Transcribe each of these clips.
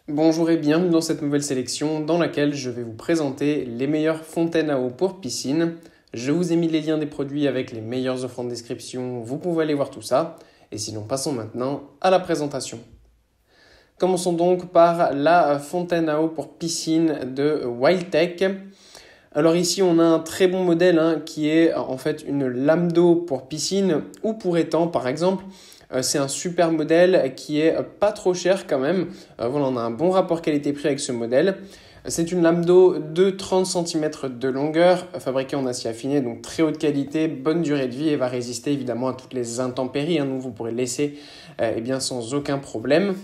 Bonjour et bienvenue dans cette nouvelle sélection dans laquelle je vais vous présenter les meilleures fontaines à eau pour piscine. Je vous ai mis les liens des produits avec les meilleures offres en description, vous pouvez aller voir tout ça. Et sinon, passons maintenant à la présentation. Commençons donc par la fontaine à eau pour piscine de Wildtech. Alors ici, on a un très bon modèle qui est en fait une lame d'eau pour piscine ou pour étang par exemple. C'est un super modèle qui est pas trop cher quand même. Voilà, on a un bon rapport qualité-prix avec ce modèle. C'est une lame d'eau de 30 cm de longueur, fabriquée en acier affiné, donc très haute qualité, bonne durée de vie et va résister évidemment à toutes les intempéries. Donc vous pourrez le laisser sans aucun problème.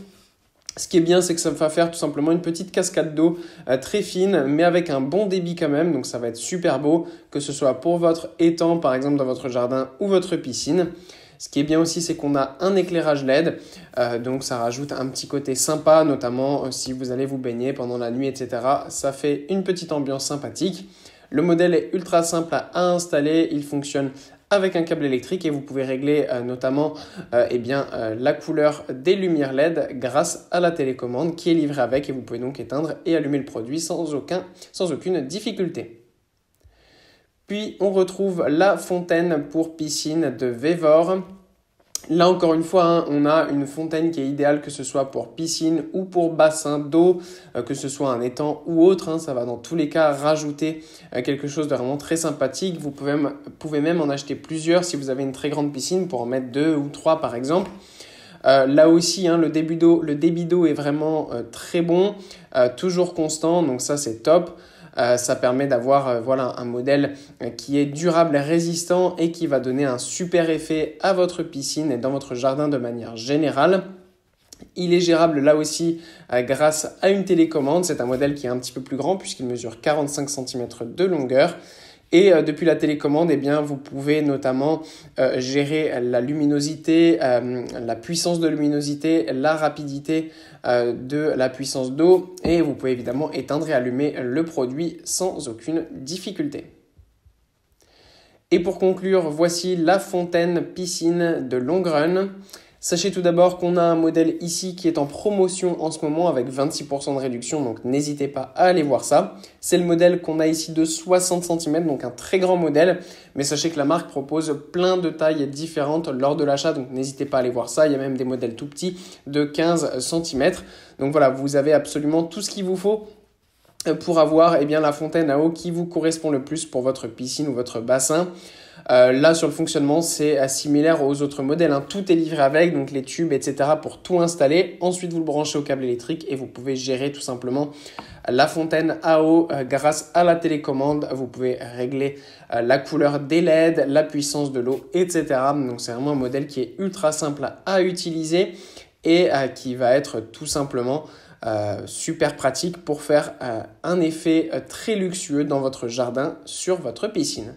Ce qui est bien, c'est que ça va faire tout simplement une petite cascade d'eau très fine, mais avec un bon débit quand même. Donc ça va être super beau, que ce soit pour votre étang, par exemple dans votre jardin ou votre piscine. Ce qui est bien aussi, c'est qu'on a un éclairage LED, donc ça rajoute un petit côté sympa, notamment si vous allez vous baigner pendant la nuit, etc. Ça fait une petite ambiance sympathique. Le modèle est ultra simple à installer, il fonctionne avec un câble électrique et vous pouvez régler notamment la couleur des lumières LED grâce à la télécommande qui est livrée avec et vous pouvez donc éteindre et allumer le produit sans aucune difficulté. Puis on retrouve la fontaine pour piscine de Vevor. Là encore une fois, on a une fontaine qui est idéale que ce soit pour piscine ou pour bassin d'eau, que ce soit un étang ou autre. Ça va dans tous les cas rajouter quelque chose de vraiment très sympathique. Vous pouvez même en acheter plusieurs si vous avez une très grande piscine pour en mettre 2 ou 3 par exemple. Là aussi, le débit d'eau est vraiment très bon, toujours constant, donc ça c'est top. Ça permet d'avoir un modèle qui est durable et résistant et qui va donner un super effet à votre piscine et dans votre jardin de manière générale. Il est gérable là aussi grâce à une télécommande. C'est un modèle qui est un petit peu plus grand puisqu'il mesure 45 cm de longueur. Et depuis la télécommande, vous pouvez notamment gérer la luminosité, la puissance de luminosité, la rapidité de la puissance d'eau et vous pouvez évidemment éteindre et allumer le produit sans aucune difficulté. Et pour conclure, voici la fontaine piscine de Longrun. Sachez tout d'abord qu'on a un modèle ici qui est en promotion en ce moment avec 26% de réduction, donc n'hésitez pas à aller voir ça. C'est le modèle qu'on a ici de 60 cm, donc un très grand modèle, mais sachez que la marque propose plein de tailles différentes lors de l'achat, donc n'hésitez pas à aller voir ça. Il y a même des modèles tout petits de 15 cm. Donc voilà, vous avez absolument tout ce qu'il vous faut pour avoir la fontaine à eau qui vous correspond le plus pour votre piscine ou votre bassin. Là, sur le fonctionnement, c'est similaire aux autres modèles. Tout est livré avec, donc les tubes, etc. pour tout installer. Ensuite, vous le branchez au câble électrique et vous pouvez gérer tout simplement la fontaine à eau grâce à la télécommande. Vous pouvez régler la couleur des LED, la puissance de l'eau, etc. Donc, c'est vraiment un modèle qui est ultra simple à utiliser et qui va être tout simplement super pratique pour faire un effet très luxueux dans votre jardin sur votre piscine.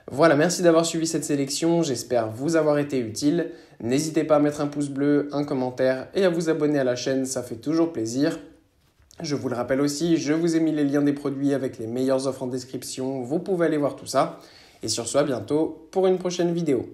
Voilà, merci d'avoir suivi cette sélection, j'espère vous avoir été utile. N'hésitez pas à mettre un pouce bleu, un commentaire et à vous abonner à la chaîne, ça fait toujours plaisir. Je vous le rappelle aussi, je vous ai mis les liens des produits avec les meilleures offres en description, vous pouvez aller voir tout ça. Et sur ce, à bientôt pour une prochaine vidéo.